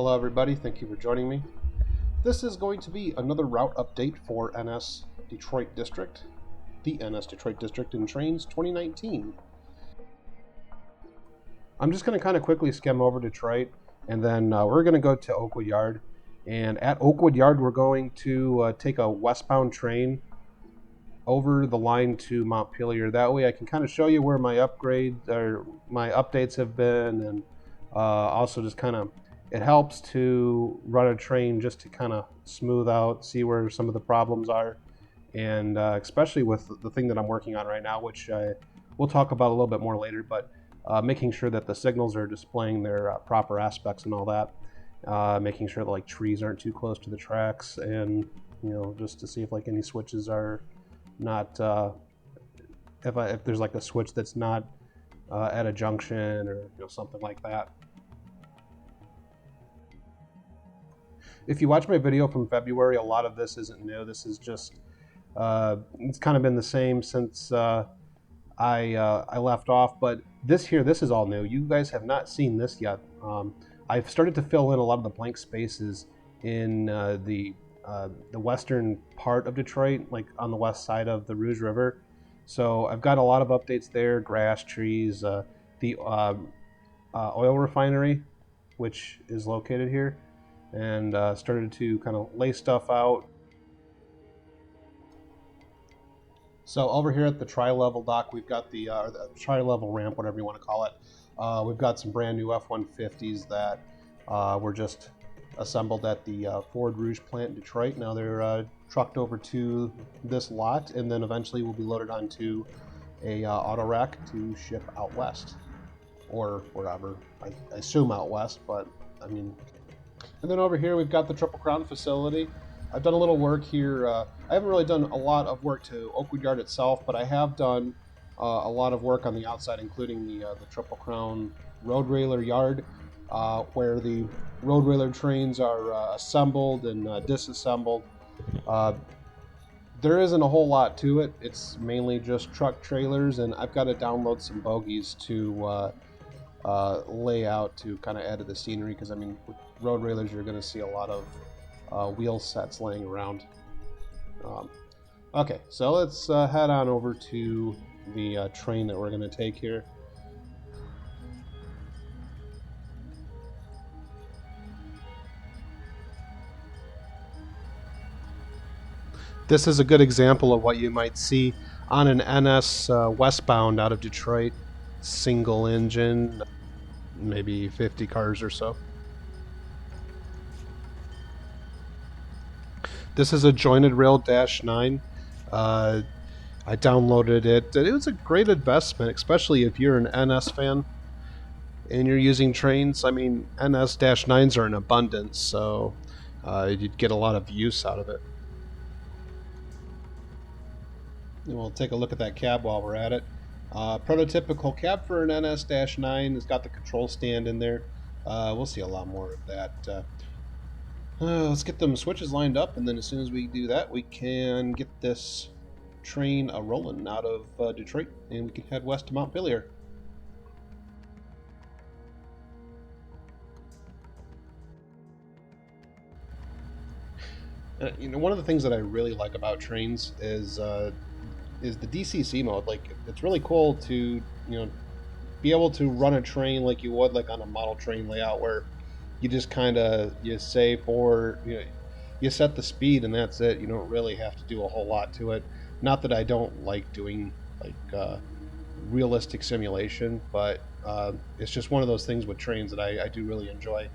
Hello everybody, thank you for joining me. This is going to be another route update for NS Detroit District, the NS Detroit District in Trainz 2019. I'm just going to kind of quickly skim over Detroit, and then we're going to go to Oakwood Yard. And at Oakwood Yard, we're going to take a westbound train over the line to Montpelier. That way I can kind of show you where my upgrades or my updates have been, and also just kind of, it helps to run a train just to kind of smooth out, see where some of the problems are, and especially with the thing that I'm working on right now, which we'll talk about a little bit more later, but making sure that the signals are displaying their proper aspects and all that, making sure that like trees aren't too close to the tracks, and just to see if like any switches are not if there's like a switch that's not at a junction or something like that. If you watch my video from February, a lot of this isn't new. This is just it's kind of been the same since I left off, but this is all new. You guys have not seen this yet. I've started to fill in a lot of the blank spaces in the western part of Detroit, like on the west side of the Rouge River. So I've got a lot of updates there, grass, trees, the oil refinery, which is located here, and started to kind of lay stuff out. So over here at the tri-level dock, we've got the tri-level ramp, whatever you want to call it. We've got some brand new F-150s that were just assembled at the Ford Rouge plant in Detroit. Now they're trucked over to this lot, and then eventually will be loaded onto a auto rack to ship out west, or wherever. I assume out west, but I mean. And then over here we've got the Triple Crown facility. I've done a little work here. I haven't really done a lot of work to Oakwood Yard itself, but I have done a lot of work on the outside, including the Triple Crown road railer yard, where the road railer trains are assembled and disassembled. There isn't a whole lot to it. It's mainly just truck trailers, and I've got to download some bogies to lay out to kind of add to the scenery, because I mean with road railers you're going to see a lot of wheel sets laying around. Okay, so let's head on over to the train that we're going to take here. This is a good example of what you might see on an NS westbound out of Detroit. Single engine, maybe 50 cars or so. This is a jointed rail -9. I downloaded it. It was a great investment, especially if you're an NS fan and you're using trains. I mean, NS-9s are in abundance, so you'd get a lot of use out of it. And we'll take a look at that cab while we're at it. Prototypical cab for an NS-9 has got the control stand in there. We'll see a lot more of that. Let's get them switches lined up, and then as soon as we do that, we can get this train rolling out of Detroit, and we can head west to Montpelier. One of the things that I really like about Trainz is the DCC mode. Like, it's really cool to be able to run a train like you would like on a model train layout, where you just kind of you set the speed and that's it. You don't really have to do a whole lot to it. Not that I don't like doing like realistic simulation, but it's just one of those things with trains that I do really enjoy.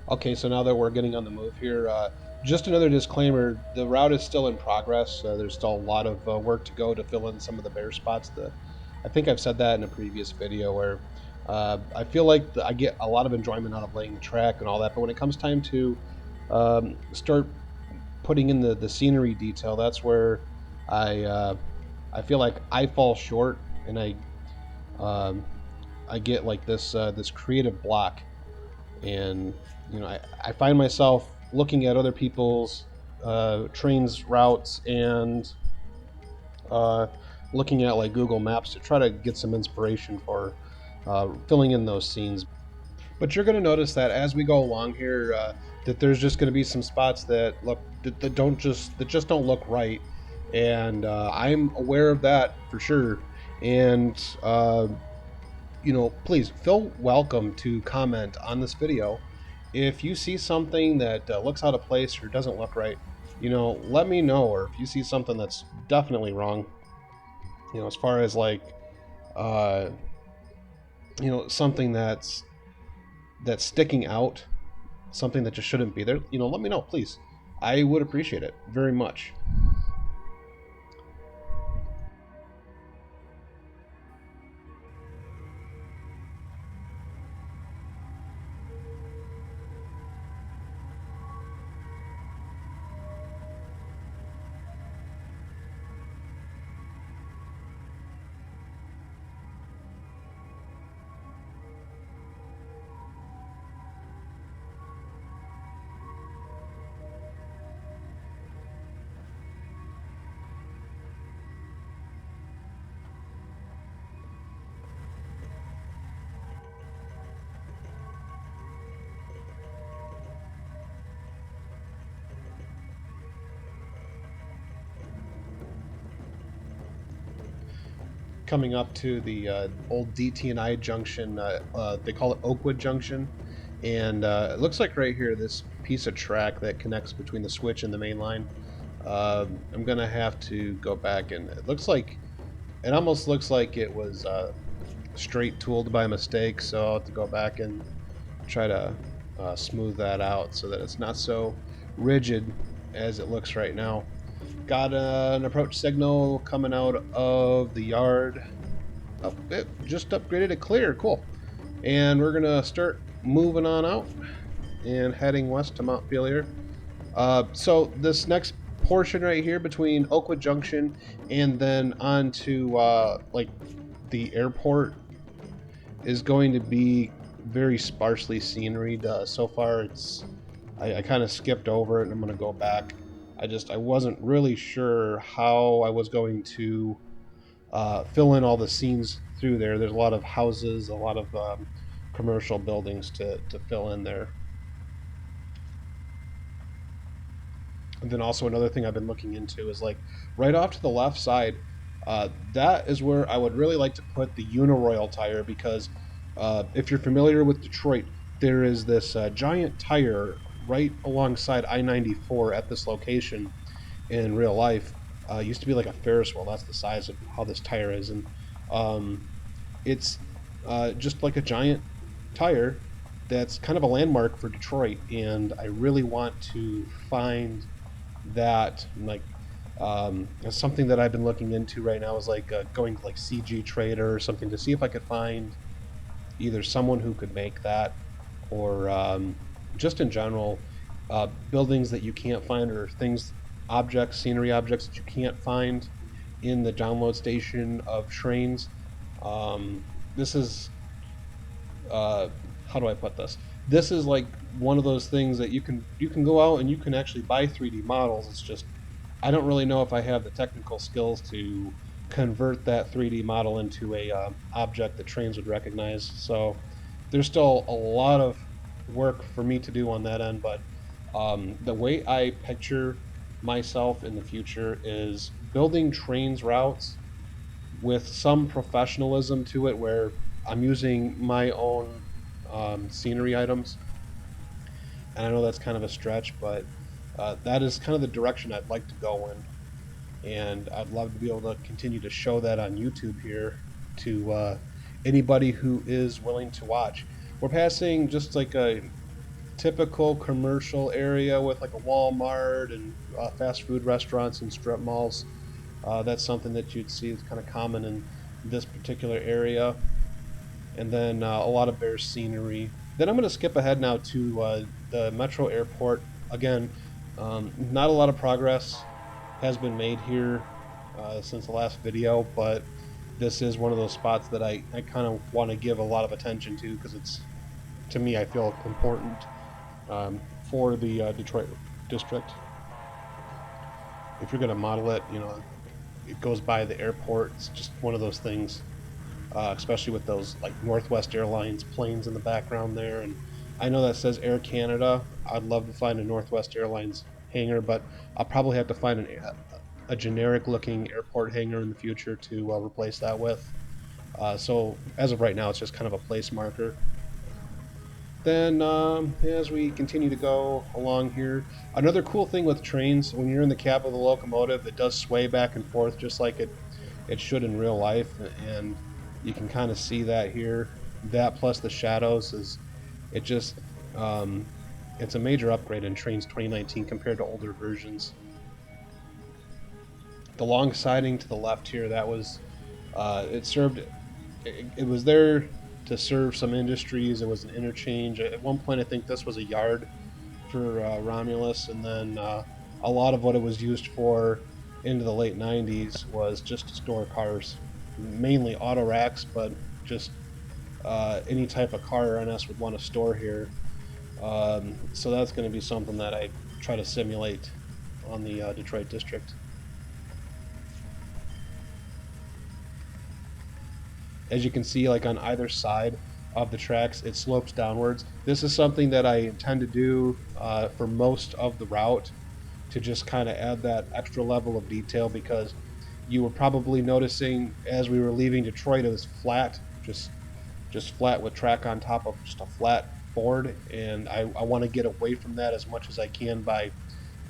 Okay, so now that we're getting on the move here, just another disclaimer, the route is still in progress. There's still a lot of work to go to fill in some of the bare spots. I think I've said that in a previous video, where I feel like I get a lot of enjoyment out of laying the track and all that, but when it comes time to start putting in the scenery detail, that's where I feel like I fall short, and I get like this creative block, and I find myself looking at other people's trains routes and looking at like Google Maps to try to get some inspiration for filling in those scenes. But you're going to notice that as we go along here, that there's just going to be some spots that that just don't look right, and I'm aware of that for sure. And please feel welcome to comment on this video if you see something that looks out of place or doesn't look right. Let me know, or if you see something that's definitely wrong. As far as like, uh, something that's sticking out, something that just shouldn't be there, let me know, please. I would appreciate it very much. Coming up to the old DT&I junction, they call it Oakwood Junction, and it looks like right here, this piece of track that connects between the switch and the main line. I'm gonna have to go back, and it almost looks like it was straight tooled by mistake, so I'll have to go back and try to smooth that out so that it's not so rigid as it looks right now. Got an approach signal coming out of the yard. Oh, it just upgraded it clear. Cool. And we're gonna start moving on out and heading west to Montpelier. So this next portion right here between Oakwood Junction and then on to like the airport is going to be very sparsely sceneried. So far, I kind of skipped over it, and I'm going to go back. I wasn't really sure how I was going to fill in all the scenes through there. There's a lot of houses, a lot of commercial buildings to fill in there. And then also another thing I've been looking into is like right off to the left side, that is where I would really like to put the Uniroyal tire, because if you're familiar with Detroit, there is this giant tire right alongside I-94 at this location in real life. It used to be like a Ferris wheel. That's the size of how this tire is. And it's just like a giant tire that's kind of a landmark for Detroit. And I really want to find that, like, something that I've been looking into right now is like going to like CG Trader or something to see if I could find either someone who could make that, or just in general, buildings that you can't find, or things, objects, scenery objects that you can't find in the download station of Trainz. This is, how do I put this? This is like one of those things that you can go out and you can actually buy 3D models. It's just I don't really know if I have the technical skills to convert that 3D model into a object that Trainz would recognize. So there's still a lot of work for me to do on that end, but the way I picture myself in the future is building Trainz routes with some professionalism to it, where I'm using my own scenery items. And I know that's kind of a stretch, but that is kind of the direction I'd like to go in. And I'd love to be able to continue to show that on YouTube here to anybody who is willing to watch. We're passing just like a typical commercial area with like a Walmart and fast food restaurants and strip malls. That's something that you'd see is kind of common in this particular area. And then a lot of bare scenery. Then I'm going to skip ahead now to the Metro Airport. Again, not a lot of progress has been made here since the last video, but this is one of those spots that I kind of want to give a lot of attention to, because it's, to me, I feel important for the Detroit district. If you're going to model it, it goes by the airport. It's just one of those things. especially with those like Northwest Airlines planes in the background there. And I know that says Air Canada. I'd love to find a Northwest Airlines hangar, but I'll probably have to find a generic looking airport hangar in the future to replace that with. So as of right now, it's just kind of a place marker. Then, as we continue to go along here, another cool thing with trains, when you're in the cab of the locomotive, it does sway back and forth just like it should in real life, and you can kind of see that here. That plus the shadows is it just um, it's a major upgrade in Trainz 2019 compared to older versions. The long siding to the left here, that was it served it was there to serve some industries. It was an interchange. At one point, I think this was a yard for Romulus, and then a lot of what it was used for into the late 90s was just to store cars, mainly auto racks, but just any type of car NS would want to store here. So that's going to be something that I try to simulate on the Detroit district. As you can see, like on either side of the tracks, it slopes downwards. This is something that I intend to do for most of the route to just kind of add that extra level of detail, because you were probably noticing as we were leaving Detroit, it was flat, just flat with track on top of just a flat board, and I want to get away from that as much as I can by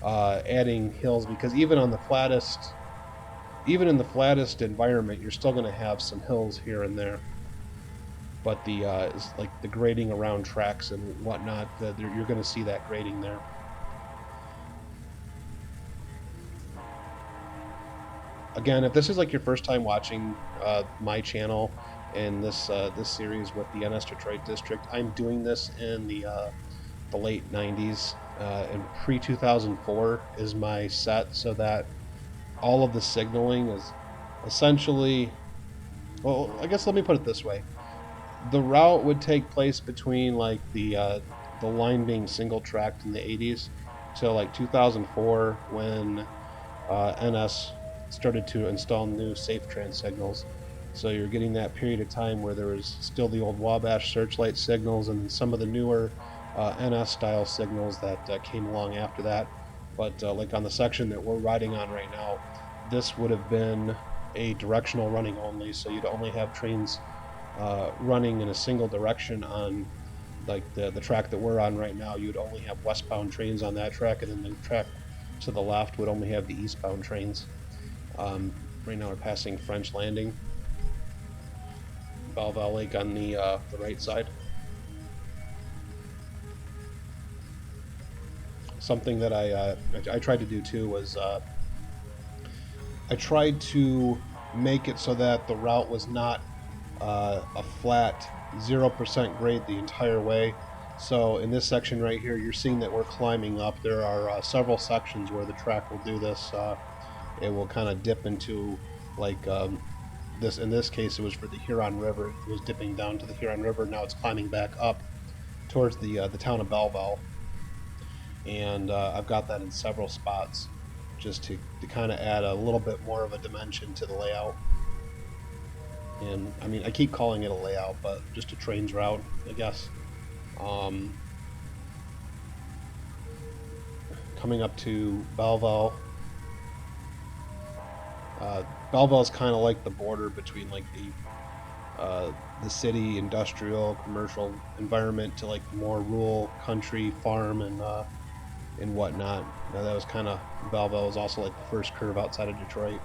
adding hills, because even in the flattest environment, you're still going to have some hills here and there. But the like the grading around tracks and whatnot, you're going to see that grading there. Again, if this is like your first time watching my channel and this series with the NS Detroit District, I'm doing this in the late 90s, and pre 2004 is my set, so that all of the signaling is essentially, well, I guess let me put it this way: the route would take place between like the line being single tracked in the 80s till like 2004, when NS started to install new safe trans signals. So you're getting that period of time where there was still the old Wabash searchlight signals and some of the newer NS style signals that came along after that. But like on the section that we're riding on right now, this would have been a directional running only. So you'd only have trains running in a single direction on like the track that we're on right now. You'd only have westbound trains on that track, and then the track to the left would only have the eastbound trains. Right now we're passing French Landing, Belleville Lake on the right side. Something that I tried to do too was I tried to make it so that the route was not a flat 0% grade the entire way. So in this section right here, you're seeing that we're climbing up. There are several sections where the track will do this. It will kind of dip into like this. In this case, it was for the Huron River. It was dipping down to the Huron River. Now it's climbing back up towards the town of Belleville. And I've got that in several spots just to kind of add a little bit more of a dimension to the layout. And I mean, I keep calling it a layout, but just a Trainz route, I guess. Coming up to Belleville. Belleville is kind of like the border between like the city, industrial, commercial environment to like more rural country, farm, and whatnot. Now that was kind of, Belleville was also like the first curve outside of Detroit.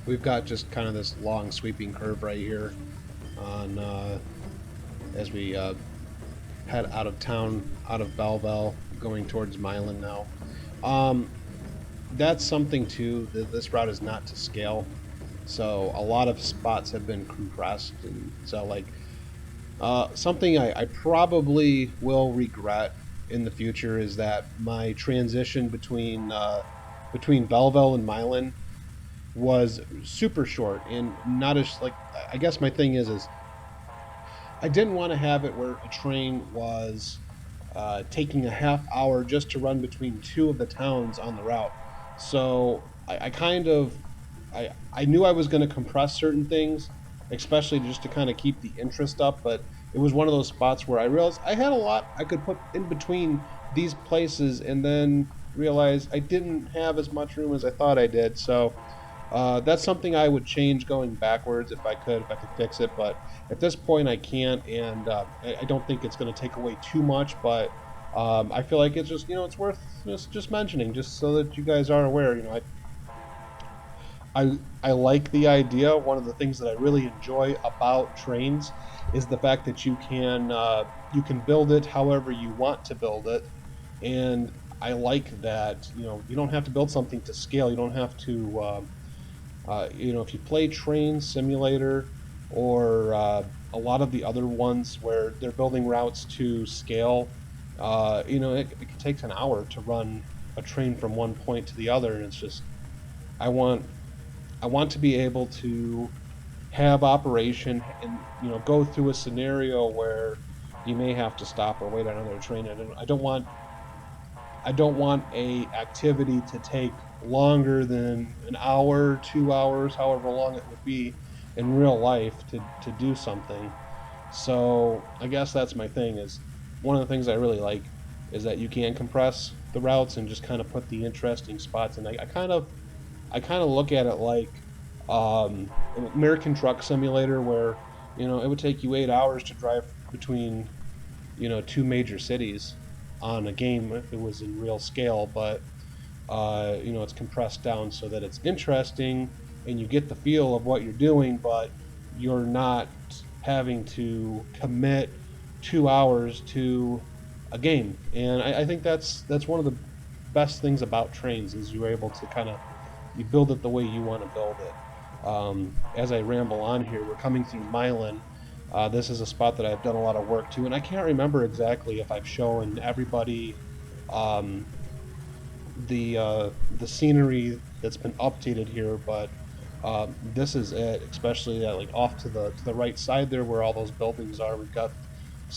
we've got just kind of this long sweeping curve right here on as we head out of town, out of Belleville, going towards Milan now. Um, that's something too. This route is not to scale, so a lot of spots have been compressed, and so like something I probably will regret in the future is that my transition between Belleville and Milan was super short and not as like I guess my thing is I didn't want to have it where a train was taking a half hour just to run between two of the towns on the route. So I kind of I knew I was going to compress certain things, especially just to kind of keep the interest up. But it was one of those spots where I realized I had a lot I could put in between these places, and then realized I didn't have as much room as I thought I did. So that's something I would change going backwards if I could fix it. But at this point, I can't, and I don't think it's going to take away too much. But I feel like it's just it's worth just mentioning, just so that you guys are aware. I like the idea. One of the things that I really enjoy about trains is the fact that you can build it however you want to build it, and I like that you don't have to build something to scale. You don't have to. If you play Train Simulator or a lot of the other ones where they're building routes to scale, it takes an hour to run a train from one point to the other, and it's just I want I want to be able to have operation and go through a scenario where you may have to stop or wait on another train. I don't want a activity to take longer than an hour, 2 hours, however long it would be in real life to do something. So I guess that's my thing is one of the things I really like is that you can compress the routes and just kind of put the interesting spots. And I kind of look at it like an American Truck Simulator where it would take you 8 hours to drive between two major cities on a game if it was in real scale, but it's compressed down so that it's interesting and you get the feel of what you're doing, but you're not having to commit 2 hours to a game. And I think that's one of the best things about trains is you're able to kind of you build it the way you want to build it. As I ramble on here, we're coming through Milan. This is a spot that I've done a lot of work to, and I can't remember exactly if I've shown everybody um, the scenery that's been updated here, but this is it. Especially like off to the right side there, where all those buildings are. We've got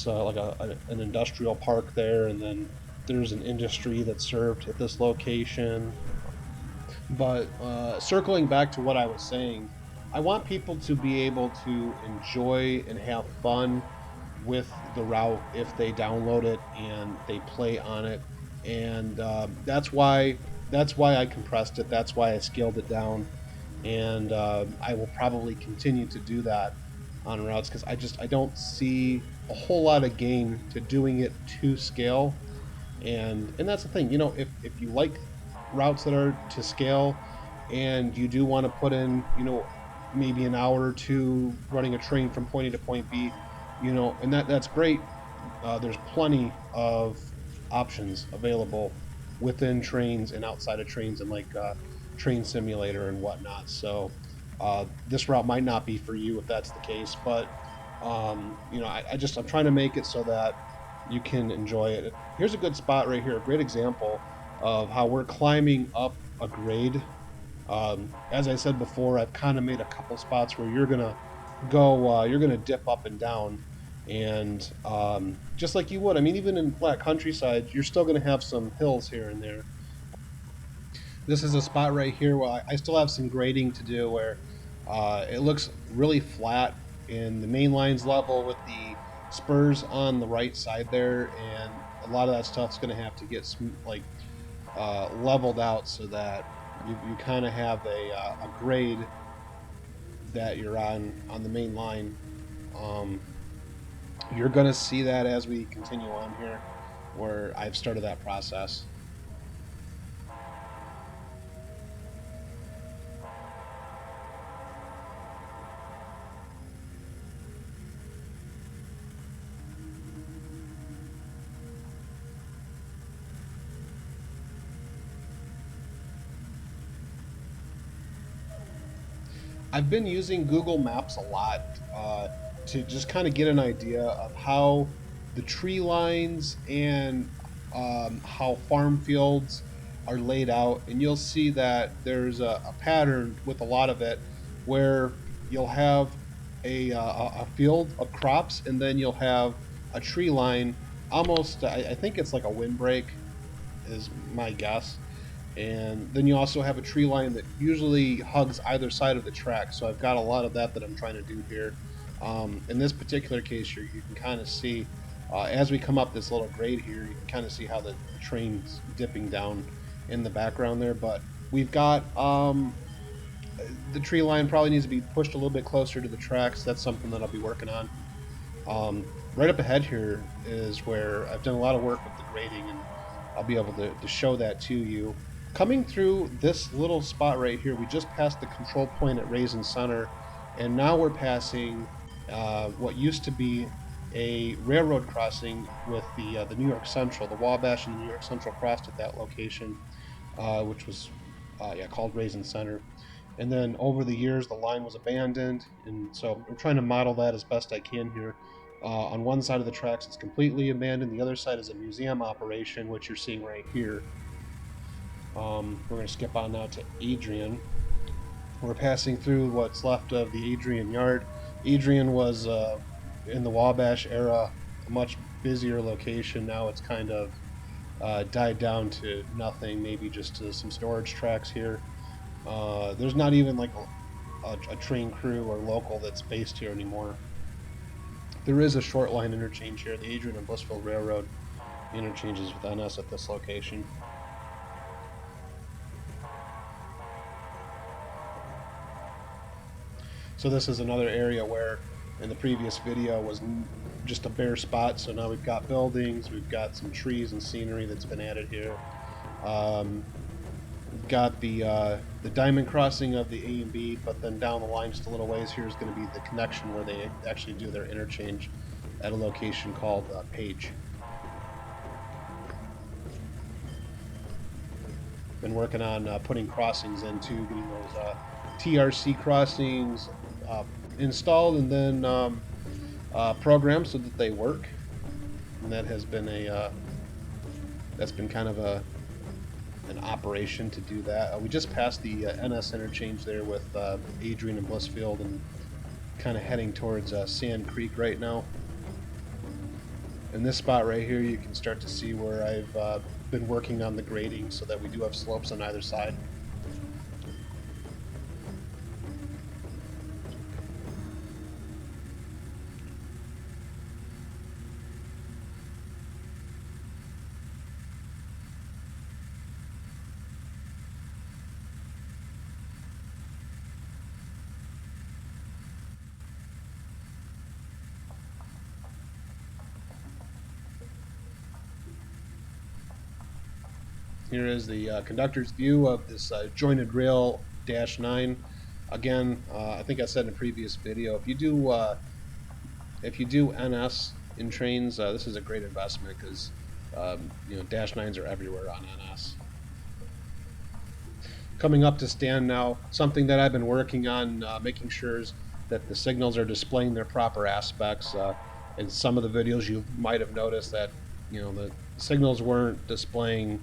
like an industrial park there, and then there's an industry that's served at this location. But circling back to what I was saying, I want people to be able to enjoy and have fun with the route if they download it and they play on it, and that's why I compressed it. That's why I scaled it down, and I will probably continue to do that on routes because I don't see a whole lot of gain to doing it to scale, and that's the thing. If you like routes that are to scale, and you do want to put in, maybe an hour or two running a train from point A to point B, and that's great. There's plenty of options available within trains and outside of trains, and like Train Simulator and whatnot. So this route might not be for you if that's the case, but I'm trying to make it so that you can enjoy it. Here's a good spot right here, a great example of how we're climbing up a grade. As I said before, I've kind of made a couple spots where you're gonna dip up and down, and just like you would. I mean, even in flat countryside, you're still gonna have some hills here and there. This is a spot right here where I still have some grading to do, where it looks really flat in the main lines level with the spurs on the right side there, and a lot of that stuff's gonna have to get leveled out so that you kind of have a grade that you're on the main line. Um, you're going to see that as we continue on here, where I've started that process. I've been using Google Maps a lot to just kind of get an idea of how the tree lines and how farm fields are laid out. And you'll see that there's a pattern with a lot of it where you'll have a field of crops and then you'll have a tree line almost, I think it's like a windbreak, is my guess. And then you also have a tree line that usually hugs either side of the track. So I've got a lot of that I'm trying to do here. In this particular case, you can kind of see as we come up this little grade here, you can kind of see how the train's dipping down in the background there. But we've got the tree line probably needs to be pushed a little bit closer to the tracks. That's something that I'll be working on. Right up ahead here is where I've done a lot of work with the grading, and I'll be able to show that to you. Coming through this little spot right here, we just passed the control point at Raisin Center, and now we're passing what used to be a railroad crossing with the New York Central. The Wabash and the New York Central crossed at that location, which was called Raisin Center. And then over the years, the line was abandoned, and so I'm trying to model that as best I can here. On one side of the tracks, it's completely abandoned. The other side is a museum operation, which you're seeing right here. We're going to skip on now to Adrian. We're passing through what's left of the Adrian Yard. Adrian was, in the Wabash era, a much busier location. Now it's kind of died down to nothing, maybe just some storage tracks here. There's not even like a train crew or local that's based here anymore. There is a short line interchange here. The Adrian and Blissville Railroad interchanges with NS at this location. So this is another area where in the previous video was just a bare spot. So now we've got buildings, we've got some trees and scenery that's been added here. We've got the diamond crossing of the A and B, but then down the line just a little ways here is going to be the connection where they actually do their interchange at a location called Page. Been working on putting crossings into, getting those TRC crossings installed and then programmed so that they work. And that has been that's been kind of an operation to do that. We just passed the NS interchange there with Adrian and Blissfield, and kind of heading towards Sand Creek right now. In this spot right here, you can start to see where I've been working on the grading so that we do have slopes on either side. Here is the conductor's view of this jointed rail -9. Again, I think I said in a previous video, if you do NS in trains, this is a great investment because -9s are everywhere on NS. Coming up to stand now, something that I've been working on, making sure that the signals are displaying their proper aspects. In some of the videos, you might have noticed that the signals weren't displaying.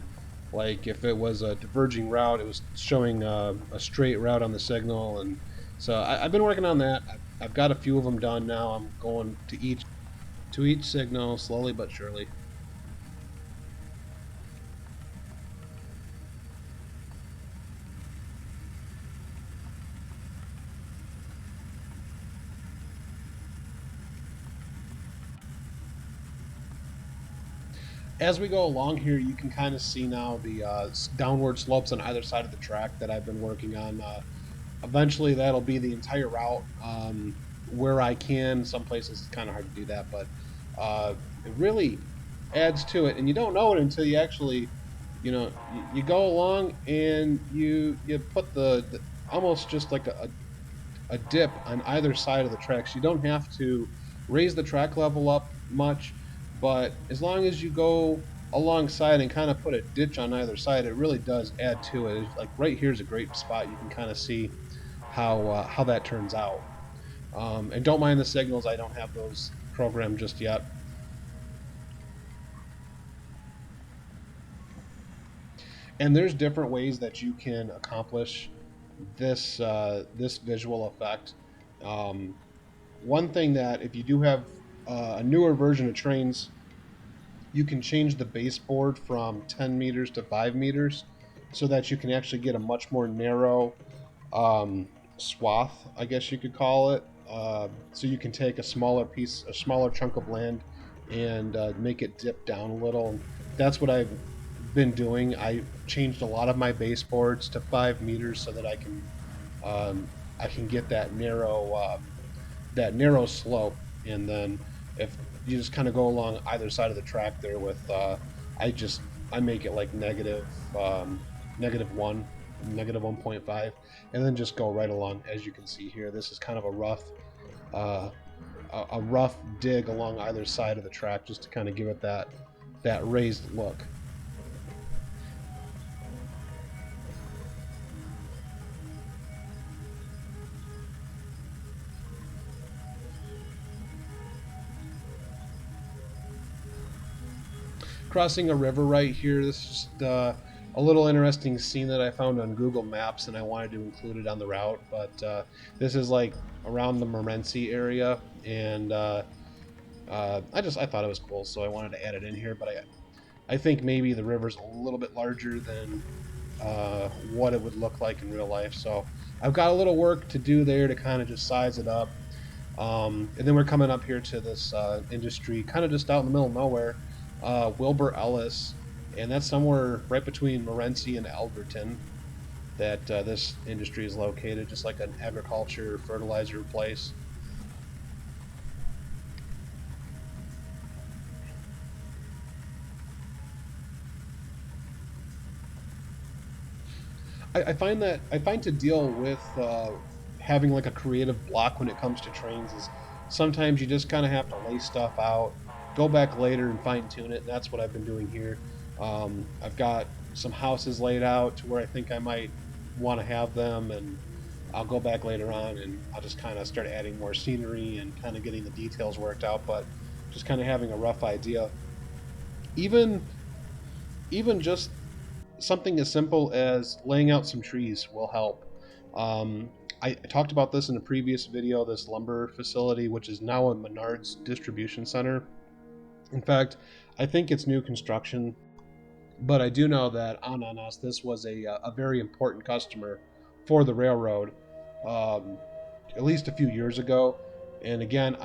Like if it was a diverging route, it was showing a straight route on the signal, and so I've been working on that. I've got a few of them done now. I'm going to each signal slowly but surely. As we go along here, you can kind of see now the downward slopes on either side of the track that I've been working on. Eventually, that'll be the entire route where I can. Some places it's kind of hard to do that, but it really adds to it. And you don't know it until you actually, you go along and you put the almost just like a dip on either side of the tracks. You don't have to raise the track level up much. But as long as you go alongside and kind of put a ditch on either side, it really does add to it. Like right here is a great spot. You can kind of see how that turns out. And don't mind the signals, I don't have those programmed just yet. And there's different ways that you can accomplish this visual effect. Um, One thing that if you do have a newer version of Trainz, you can change the baseboard from 10 meters to 5 meters so that you can actually get a much more narrow swath, I guess you could call it. So you can take a smaller chunk of land, and make it dip down a little. And that's what I've been doing. I changed a lot of my baseboards to 5 meters so that I can get that narrow slope. And then if you just kind of go along either side of the track there with I just I make it like -1, -1.5, and then just go right along. As you can see here, this is kind of uh, a rough dig along either side of the track, just to kind of give it that raised look. Crossing a river right here. This is just a little interesting scene that I found on Google Maps, and I wanted to include it on the route. But this is like around the Morenci area, and I thought it was cool, so I wanted to add it in here. But I think maybe the river's a little bit larger than what it would look like in real life. So I've got a little work to do there to kind of just size it up. And then we're coming up here to this industry, kind of just out in the middle of nowhere. Wilbur Ellis, and that's somewhere right between Morenci and Alberton that this industry is located, just like an agriculture fertilizer place. I find to deal with having like a creative block when it comes to Trainz is sometimes you just kind of have to lay stuff out, go back later and fine tune it. And that's what I've been doing here. I've got some houses laid out to where I think I might want to have them, and I'll go back later on and I'll just kind of start adding more scenery and kind of getting the details worked out. But just kind of having a rough idea, even just something as simple as laying out some trees will help. I talked about this in a previous video, this lumber facility, which is now a Menards distribution center. In fact, I think it's new construction, but I do know that on us, this was a very important customer for the railroad, um, at least a few years ago. And again,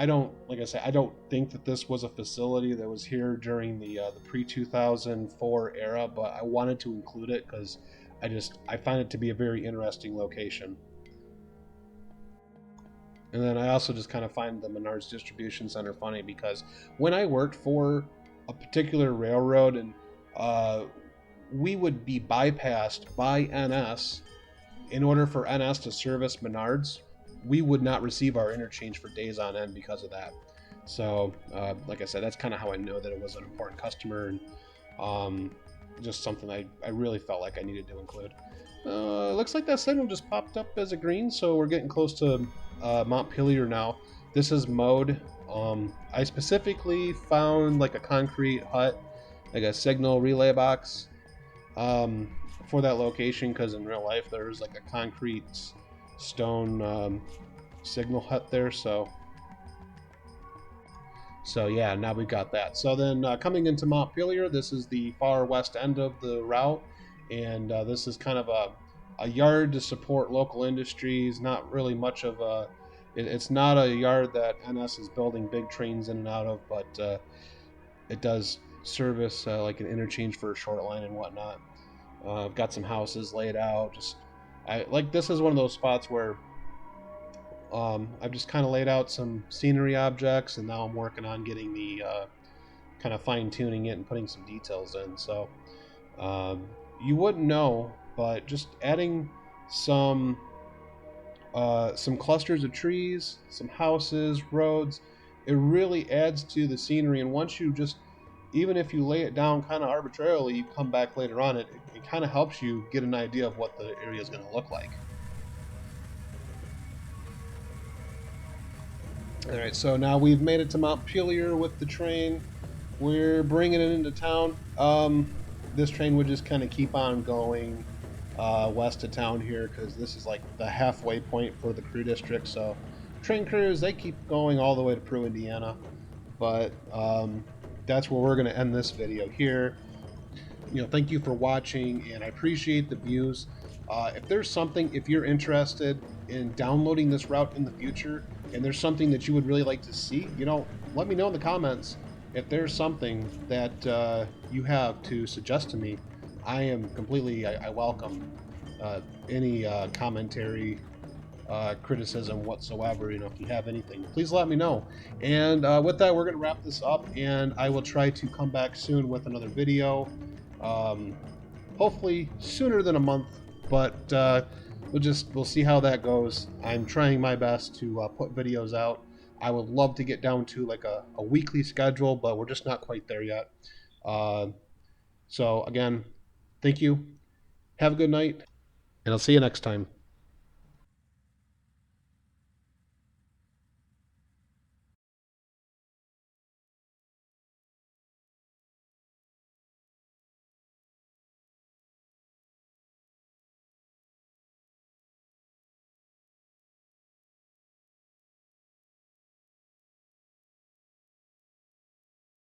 like I said, I don't think that this was a facility that was here during the pre-2004 era, but I wanted to include it because I find it to be a very interesting location. And then I also just kind of find the Menards distribution center funny because when I worked for a particular railroad, and uh, we would be bypassed by NS in order for NS to service Menards, we would not receive our interchange for days on end because of that. So, like I said, that's kind of how I know that it was an important customer, and just something I really felt like I needed to include. Looks like that signal just popped up as a green, so we're getting close to Montpelier now. This is mode. I specifically found like a concrete hut, like a signal relay box, for that location, because in real life there's like a concrete stone signal hut there. So yeah, now we've got that. So then coming into Montpelier, this is the far west end of the route, and this is kind of a yard to support local industries. Not really much of a it's not a yard that NS is building big trains in and out of, but it does service like an interchange for a short line and whatnot. I've got some houses laid out. This is one of those spots where I've just kind of laid out some scenery objects, and now I'm working on getting the kind of fine tuning it and putting some details in. So you wouldn't know, but just adding some clusters of trees, some houses, roads, it really adds to the scenery. And once you just, even if you lay it down kind of arbitrarily, you come back later on, it kind of helps you get an idea of what the area is going to look like. All right, so now we've made it to Montpelier with the train. We're bringing it into town. This train would just kind of keep on going west of town here because this is like the halfway point for the crew district. So train crews, they keep going all the way to Peru, Indiana. But that's where we're going to end this video here. Thank you for watching, and I appreciate the views. If there's something, if you're interested in downloading this route in the future, and there's something that you would really like to see, let me know in the comments. If there's something that you have to suggest to me, I am completely, I welcome any commentary, criticism whatsoever. If you have anything, please let me know. And with that, we're going to wrap this up, and I will try to come back soon with another video. Um, Hopefully sooner than a month, but we'll see how that goes. I'm trying my best to put videos out. I would love to get down to like a weekly schedule, but we're just not quite there yet. So again, thank you. Have a good night, and I'll see you next time.